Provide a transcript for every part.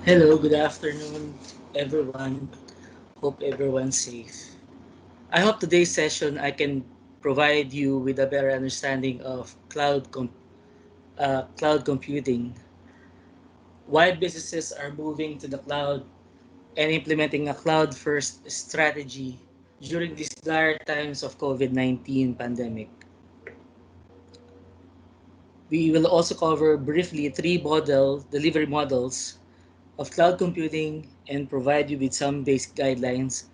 Hello, good afternoon, everyone. Hope everyone's safe. I hope today's session I can provide you with a better understanding of cloud computing, why businesses are moving to the cloud, and implementing a cloud-first strategy during these dire times of COVID-19 pandemic. We will also cover briefly three delivery models of cloud computing and provide you with some basic guidelines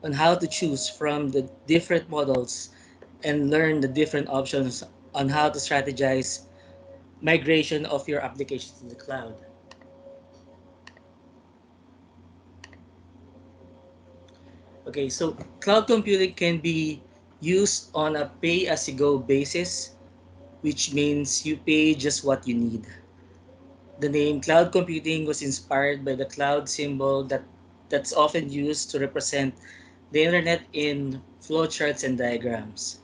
on how to choose from the different models and learn the different options on how to strategize migration of your application to the cloud. Okay, so cloud computing can be used on a pay as you go basis, which means you pay just what you need. The name cloud computing was inspired by the cloud symbol that's often used to represent the internet in flowcharts and diagrams.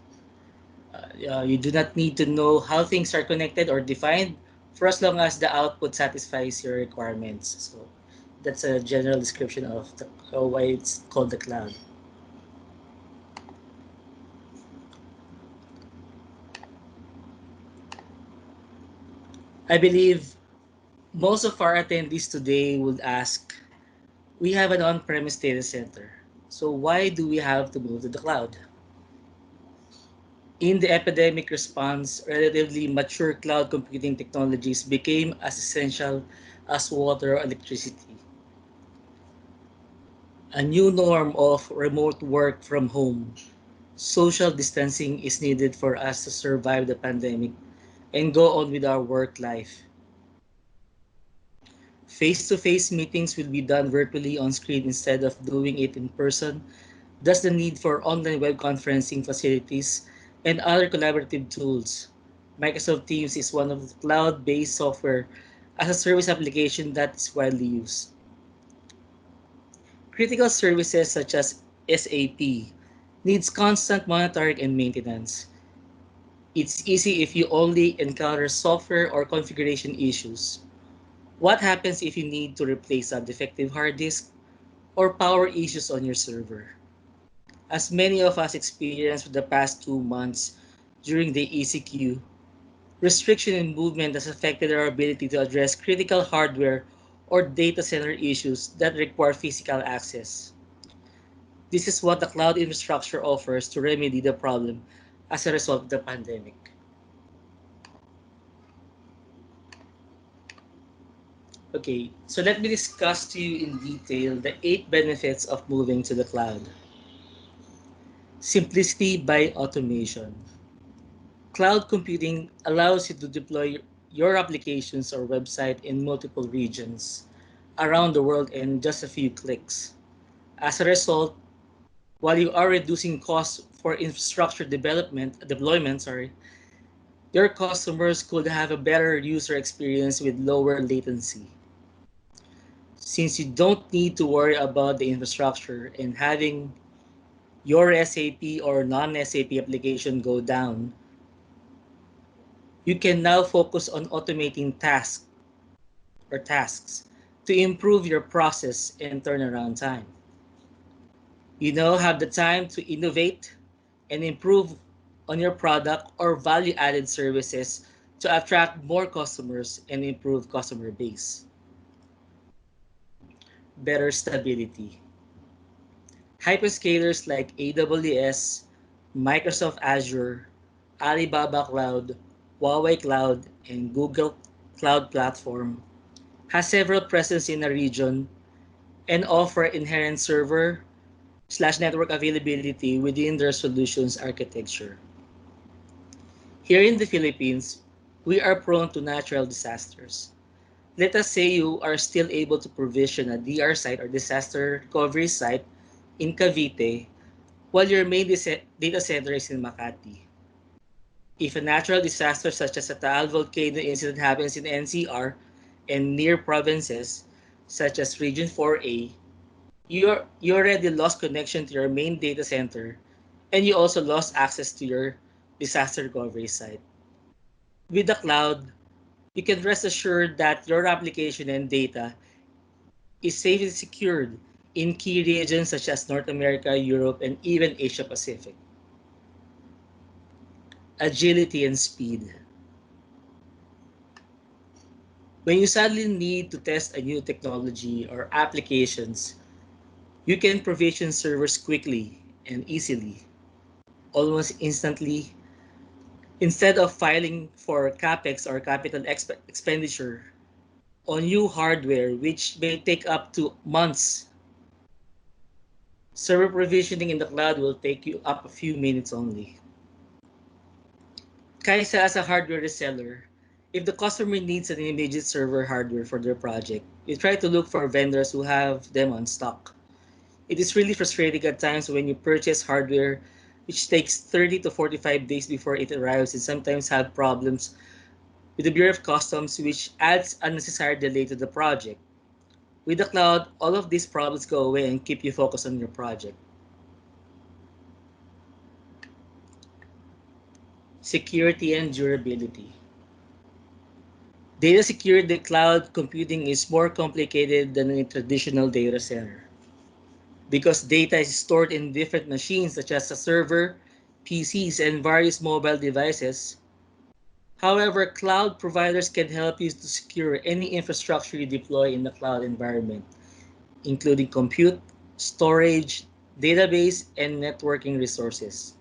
You do not need to know how things are connected or defined for as long as the output satisfies your requirements. So that's a general description of why it's called the cloud. I believe most of our attendees today would ask, we have an on-premise data center. So why do we have to move to the cloud? In the epidemic response, relatively mature cloud computing technologies became as essential as water or electricity. A new norm of remote work from home, social distancing is needed for us to survive the pandemic and go on with our work life. Face-to-face meetings will be done virtually on screen instead of doing it in person. Thus, the need for online web conferencing facilities and other collaborative tools. Microsoft Teams is one of the cloud-based software as a service application that is widely used. Critical services such as SAP needs constant monitoring and maintenance. It's easy if you only encounter software or configuration issues. What happens if you need to replace a defective hard disk or power issues on your server? As many of us experienced for the past 2 months during the ECQ, restriction in movement has affected our ability to address critical hardware or data center issues that require physical access. This is what the cloud infrastructure offers to remedy the problem as a result of the pandemic. Okay, so let me discuss to you in detail the 8 benefits of moving to the cloud. Simplicity by automation. Cloud computing allows you to deploy your applications or website in multiple regions around the world in just a few clicks. As a result, while you are reducing costs for infrastructure deployment, your customers could have a better user experience with lower latency. Since you don't need to worry about the infrastructure and having your SAP or non-SAP application go down, you can now focus on automating tasks to improve your process and turnaround time. You now have the time to innovate and improve on your product or value-added services to attract more customers and improve customer base. Better stability. Hyperscalers like AWS, Microsoft Azure, Alibaba Cloud, Huawei Cloud, and Google Cloud Platform has several presence in a region and offer inherent server/network availability within their solutions architecture. Here in the Philippines, we are prone to natural disasters. Let us say you are still able to provision a DR site or disaster recovery site in Cavite while your main data center is in Makati. If a natural disaster such as a Taal volcano incident happens in NCR and near provinces such as Region 4A, you already lost connection to your main data center and you also lost access to your disaster recovery site. With the cloud, you can rest assured that your application and data is safely secured in key regions such as North America, Europe, and even Asia Pacific. Agility and speed. When you suddenly need to test a new technology or applications, you can provision servers quickly and easily, almost instantly, instead of filing for capex or capital expenditure on new hardware, which may take up to months. Server provisioning in the cloud will take you up a few minutes only. Kaisa, as a hardware reseller, if the customer needs an immediate server hardware for their project, we try to look for vendors who have them on stock. It is really frustrating at times when you purchase hardware which takes 30 to 45 days before it arrives and sometimes have problems with the Bureau of Customs, which adds unnecessary delay to the project. With the cloud, all of these problems go away and keep you focused on your project. Security and durability. Data security cloud computing is more complicated than a traditional data center because data is stored in different machines such as a server, PCs, and various mobile devices. However, cloud providers can help you to secure any infrastructure you deploy in the cloud environment, including compute, storage, database, and networking resources.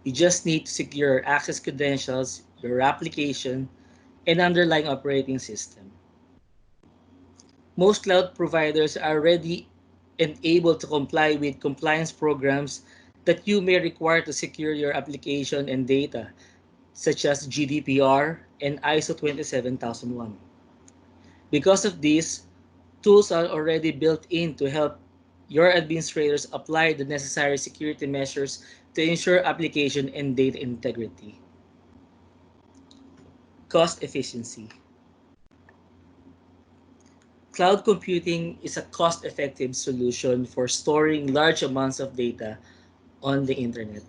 You just need to secure access credentials, your application, and underlying operating system. Most cloud providers are ready and able to comply with compliance programs that you may require to secure your application and data, such as GDPR and ISO 27001. Because of this, tools are already built in to help your administrators apply the necessary security measures to ensure application and data integrity. Cost efficiency. Cloud computing is a cost-effective solution for storing large amounts of data on the internet.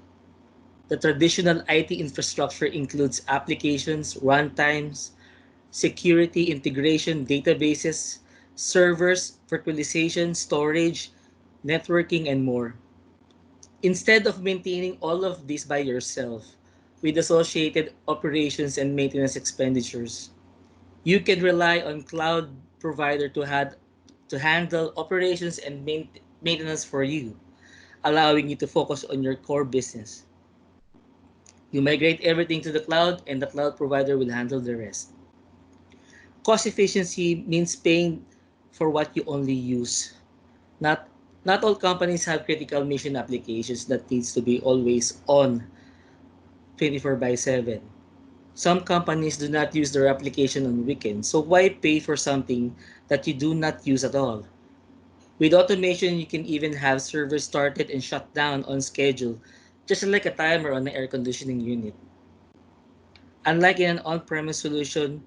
The traditional IT infrastructure includes applications, runtimes, security, integration, databases, servers, virtualization, storage, networking, and more. Instead of maintaining all of this by yourself with associated operations and maintenance expenditures, you can rely on cloud provider to handle operations and maintenance for you, allowing you to focus on your core business. You migrate everything to the cloud and the cloud provider will handle the rest. Cost efficiency means paying for what you only use. Not not all companies have critical mission applications that needs to be always on 24 by 7. Some companies do not use their application on weekends, so why pay for something that you do not use at all? With automation, you can even have servers started and shut down on schedule, just like a timer on an air conditioning unit. Unlike in an on-premise solution,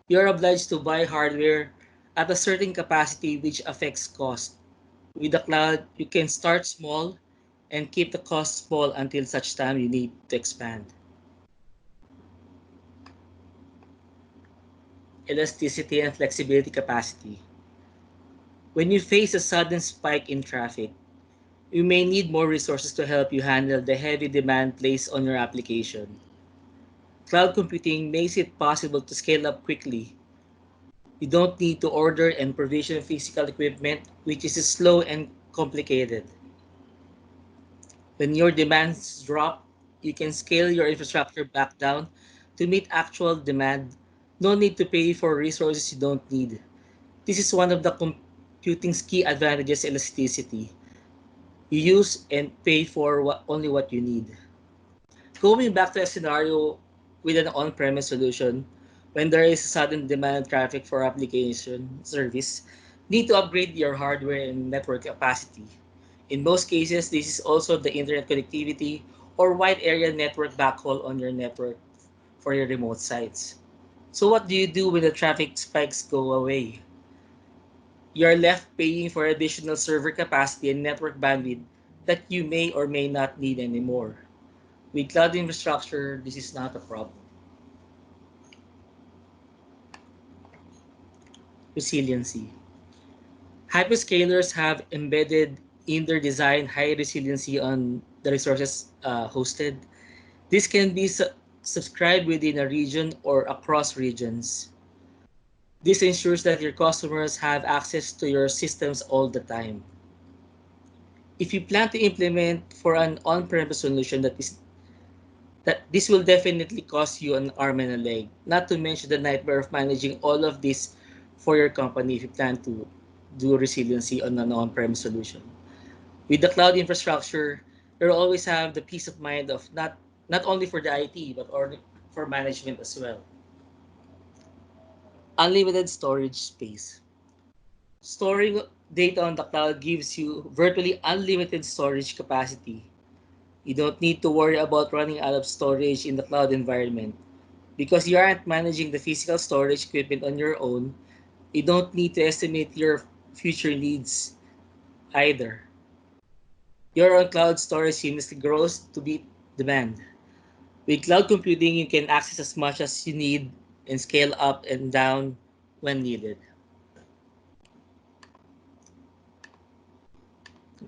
you are obliged to buy hardware at a certain capacity which affects cost. With the cloud, you can start small and keep the cost small until such time you need to expand. Elasticity and flexibility capacity. When you face a sudden spike in traffic, you may need more resources to help you handle the heavy demand placed on your application. Cloud computing makes it possible to scale up quickly. You don't need to order and provision physical equipment, which is slow and complicated. When your demands drop, you can scale your infrastructure back down to meet actual demand. No need to pay for resources you don't need. This is one of the computing's key advantages: elasticity. You use and pay for only what you need. Going back to a scenario with an on-premise solution, when there is a sudden demand traffic for application service, need to upgrade your hardware and network capacity. In most cases, this is also the internet connectivity or wide area network backhaul on your network for your remote sites. So what do you do when the traffic spikes go away? You are left paying for additional server capacity and network bandwidth that you may or may not need anymore. With cloud infrastructure, this is not a problem. Resiliency. Hyperscalers have embedded in their design high resiliency on the resources hosted. This can be subscribed within a region or across regions. This ensures that your customers have access to your systems all the time. If you plan to implement for an on-premise solution, that this will definitely cost you an arm and a leg. Not to mention the nightmare of managing all of this for your company if you plan to do resiliency on an on-premise solution. With the cloud infrastructure, you'll always have the peace of mind of not only for the IT but for management as well. Unlimited storage space. Storing data on the cloud gives you virtually unlimited storage capacity. You don't need to worry about running out of storage in the cloud environment. Because you aren't managing the physical storage equipment on your own, you don't need to estimate your future needs either. Your own cloud storage seamlessly grows to meet demand. With cloud computing, you can access as much as you need and scale up and down when needed.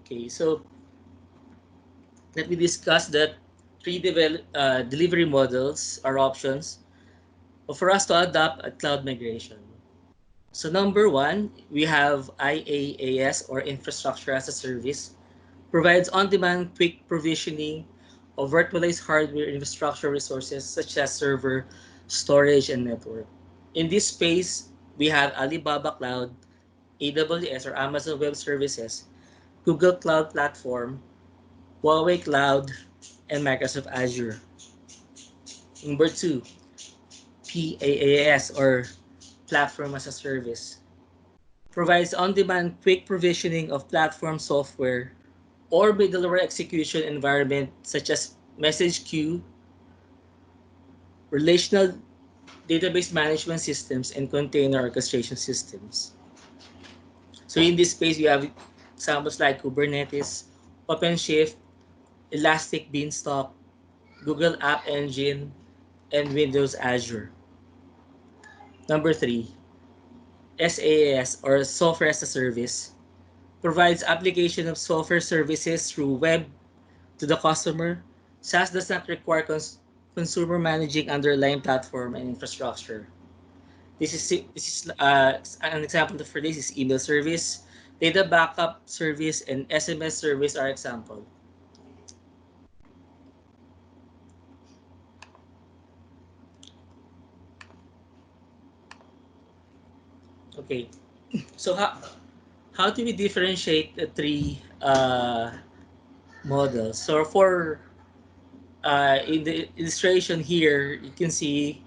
Okay, so let me discuss that delivery models or options for us to adopt a cloud migration. So number one, we have IaaS or Infrastructure as a Service, provides on-demand quick provisioning of virtualized hardware infrastructure resources such as server, storage, and network. In this space, we have Alibaba Cloud, AWS or Amazon Web Services, Google Cloud Platform, Huawei Cloud, and Microsoft Azure. Number two, PaaS or Platform as a Service, provides on-demand quick provisioning of platform software or middleware execution environment such as message queue, relational database management systems, and container orchestration systems. So in this space, we have examples like Kubernetes, OpenShift, Elastic Beanstalk, Google App Engine, and Windows Azure. Number three, SaaS or Software as a Service, provides application of software services through web to the customer. SaaS does not require consumer managing underlying platform and infrastructure. This is an example for this is email service, data backup service, and SMS service are example. Okay, so how do we differentiate the three models? So for in the illustration here, you can see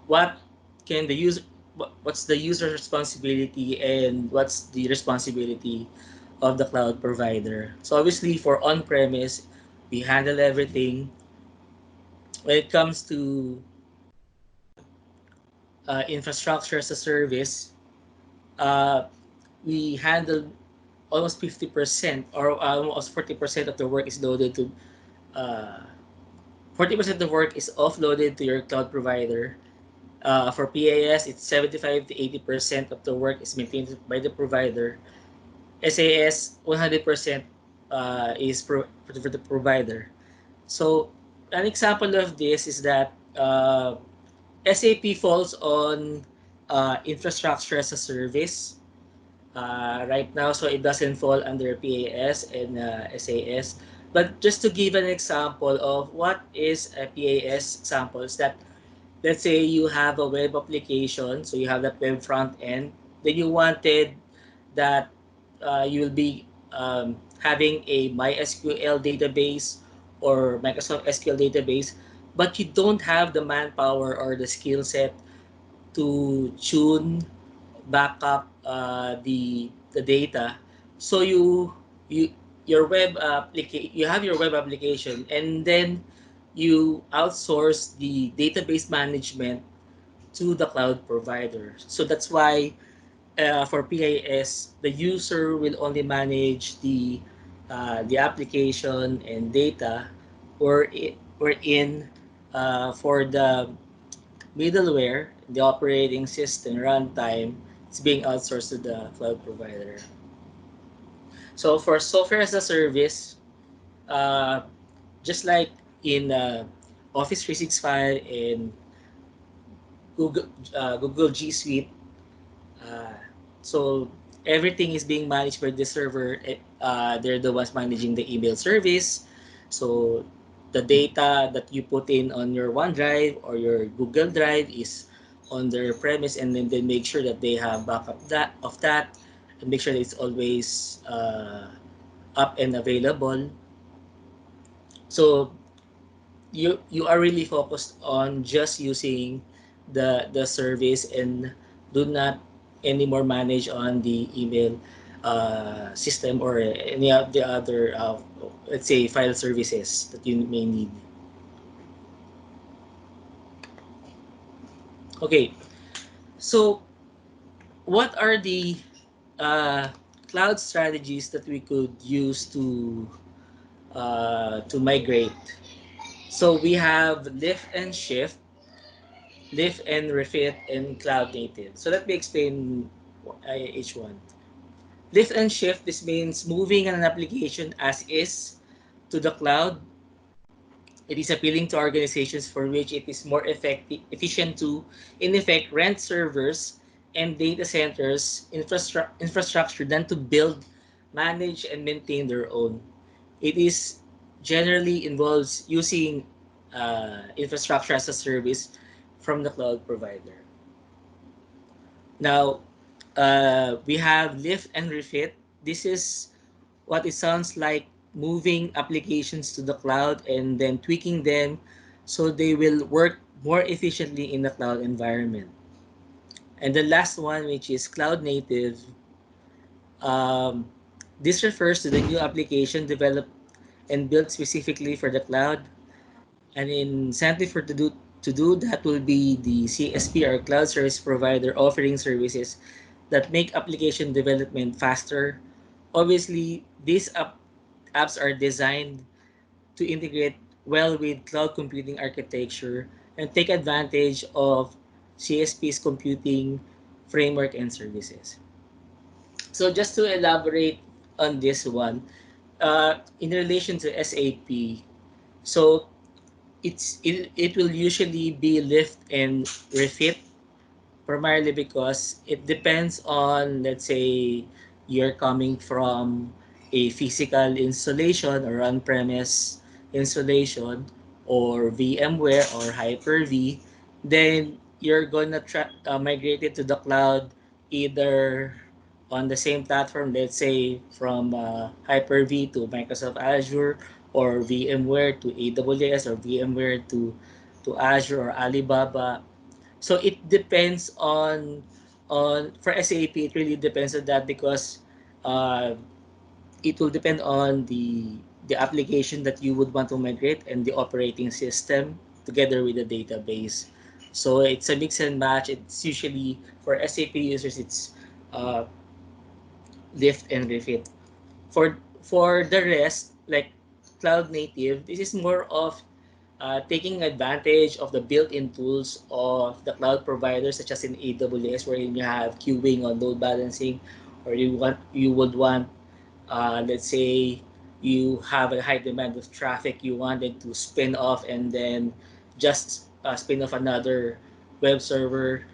what can the user what's the user responsibility and what's the responsibility of the cloud provider. So obviously for on-premise, we handle everything. When it comes to infrastructure as a service, uh, we handle almost 50% or almost 40% of the work is loaded to 40% of the work is offloaded to your cloud provider. For PAS, it's 75 to 80% of the work is maintained by the provider. SAS, 100% is for the provider. So an example of this is that SAP falls on infrastructure as a service right now, so it doesn't fall under PAS and SAS. But just to give an example of what is a PAS example is that let's say you have a web application, so you have that web front end, then you wanted that you'll be having a MySQL database or Microsoft SQL database, but you don't have the manpower or the skill set to tune, backup the data. So you you have your web application and then you outsource the database management to the cloud provider. So that's why for PIS, the user will only manage the application and data, or in for the middleware, the operating system runtime, it's being outsourced to the cloud provider. So for software as a service, uh, just like in Office 365 and Google G Suite, uh, so everything is being managed by the server. They're the ones managing the email service. So the data that you put in on your OneDrive or your Google Drive is on their premise, and then they make sure that they have backup that and make sure that it's always up and available. So you are really focused on just using the service and do not anymore manage on the email system or any of the other let's say file services that you may need. Okay, so what are the uh, cloud strategies that we could use to migrate? So we have lift and shift, lift and refit, and cloud native. So let me explain each one. Lift and shift, this means moving an application as is to the cloud. It is appealing to organizations for which it is more efficient to, in effect, rent servers and data centers infrastructure than to build, manage, and maintain their own. It is generally involves using infrastructure as a service from the cloud provider. Now, we have lift and refit. This is what it sounds like, moving applications to the cloud and then tweaking them so they will work more efficiently in the cloud environment. And the last one, which is cloud native, um, this refers to the new application developed and built specifically for the cloud. An incentive for to do that will be the CSP or cloud service provider offering services that make application development faster. Obviously, these apps are designed to integrate well with cloud computing architecture and take advantage of CSP's computing framework and services. So just to elaborate on this one, in relation to SAP, so it will usually be lift and refit, primarily because it depends on, let's say, you're coming from a physical installation or on-premise installation or VMware or Hyper-V, then you're gonna migrate it to the cloud either on the same platform, let's say from Hyper-V to Microsoft Azure, or VMware to AWS, or VMware to Azure or Alibaba. So it depends on for SAP. It really depends on that because uh, it will depend on the application that you would want to migrate and the operating system together with the database. So it's a mix and match. It's usually for SAP users. It's uh, lift and refit. For the rest, like cloud native, this is more of taking advantage of the built-in tools of the cloud providers, such as in AWS, where you have queuing or load balancing, or you would want, let's say, you have a high demand of traffic, you wanted to spin off and then just spin off another web server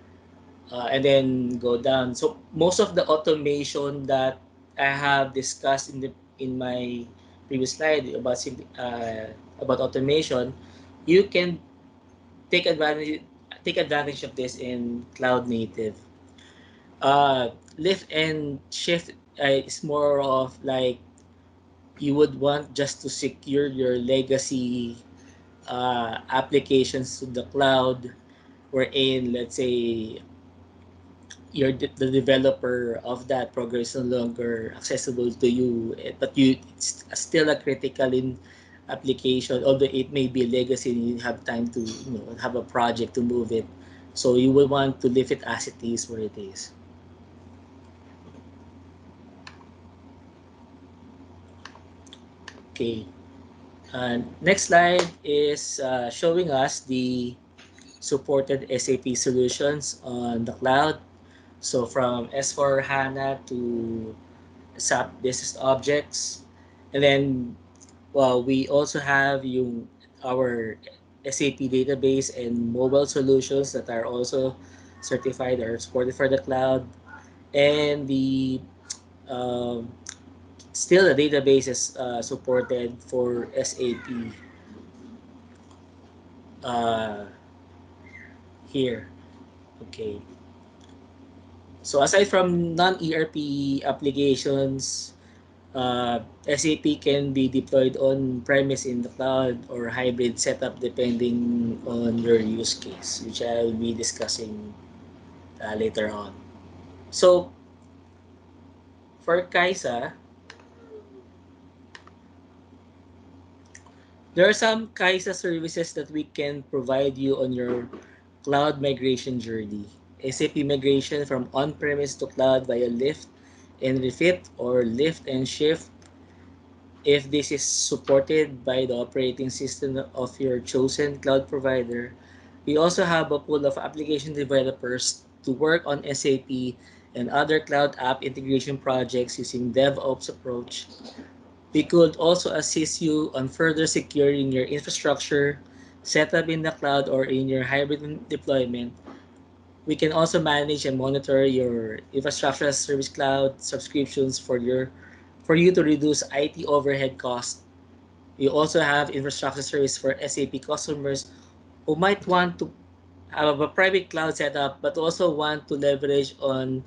and then go down. So most of the automation that I have discussed in my previous slide about automation, you can take advantage take advantage of this in cloud native. Lift and shift is more of like you would want just to secure your legacy applications to the cloud, wherein, let's say, the developer of that program is no longer accessible to you, but it's still a critical in application, although it may be a legacy and you have time to have a project to move it. So you will want to leave it as it is where it is. Okay. Next slide is showing us the supported SAP solutions on the cloud. So from S4 HANA to SAP Business Objects. And then, well, we also have our SAP database and mobile solutions that are also certified or supported for the cloud. And um, still the database is supported for SAP uh, here. Okay. So aside from non-ERP applications, SAP can be deployed on premise in the cloud or hybrid setup depending on your use case, which I'll be discussing later on. So for Kaisa, there are some Kaisa services that we can provide you on your cloud migration journey. SAP migration from on-premise to cloud via lift and refit or lift and shift if this is supported by the operating system of your chosen cloud provider. We also have a pool of application developers to work on SAP and other cloud app integration projects using DevOps approach. We could also assist you on further securing your infrastructure, setup in the cloud or in your hybrid deployment. We can also manage and monitor your infrastructure as service cloud subscriptions for you to reduce IT overhead costs. We also have infrastructure service for SAP customers who might want to have a private cloud setup but also want to leverage on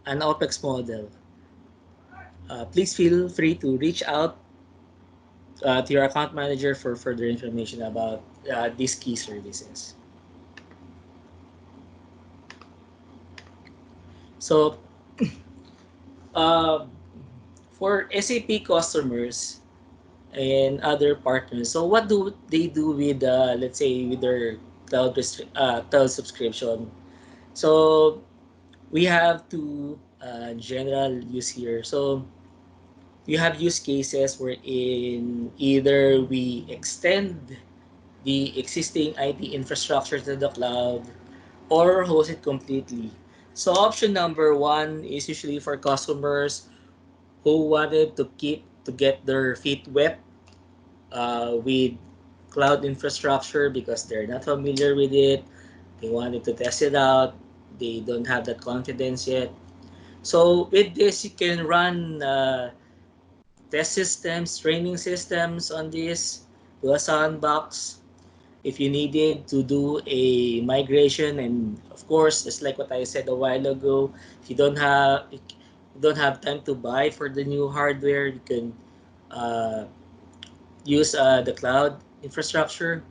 an OPEX model. Please feel free to reach out to your account manager for further information about these key services. So, uh, for SAP customers and other partners, so what do they do with, let's say, with their cloud subscription? So, we have two general use here. So, you have use cases wherein either we extend the existing IT infrastructure to the cloud or host it completely. So option number one is usually for customers who wanted to get their feet wet with cloud infrastructure because they're not familiar with it. They wanted to test it out. They don't have that confidence yet. So with this, you can run test systems, training systems on this, do a sandbox. If you needed to do a migration, and of course, just like what I said a while ago, if you don't have time to buy for the new hardware, you can uh, use the cloud infrastructure.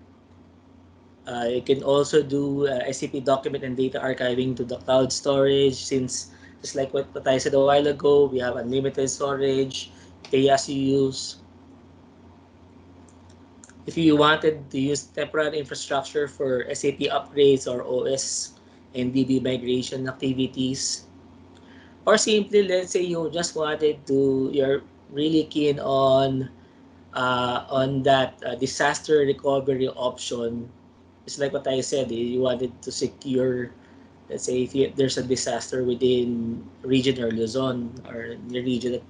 You can also do SAP document and data archiving to the cloud storage since just like what I said a while ago, we have unlimited storage, pay as you use. If you wanted to use temporary infrastructure for SAP upgrades or OS and DB migration activities, or simply let's say you just wanted to, you're really keen on that disaster recovery option. It's like what I said, you wanted to secure, let's say there's a disaster within region or Luzon or the region,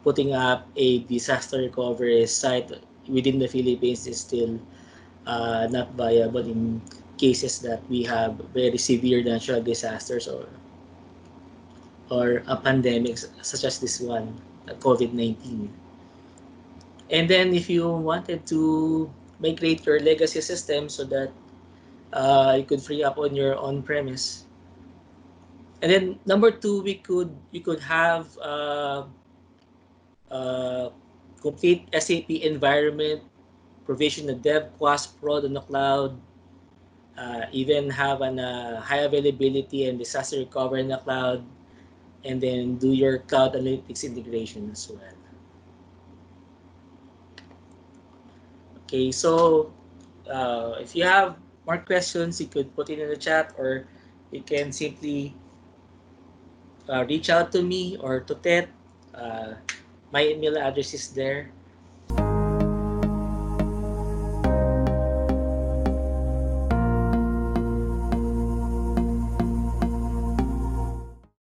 putting up a disaster recovery site within the Philippines is still not viable in cases that we have very severe natural disasters or a pandemic such as this one, COVID-19. And then if you wanted to migrate your legacy system so that you could free up on your on-premise. And then number two, you could have uh, complete SAP environment, provision the dev, quas, prod on the cloud, even have an high availability and disaster recovery in the cloud, and then do your cloud analytics integration as well. Okay, so if you have more questions, you could put it in the chat or you can simply reach out to me or to Ted. Uh, my email address is there.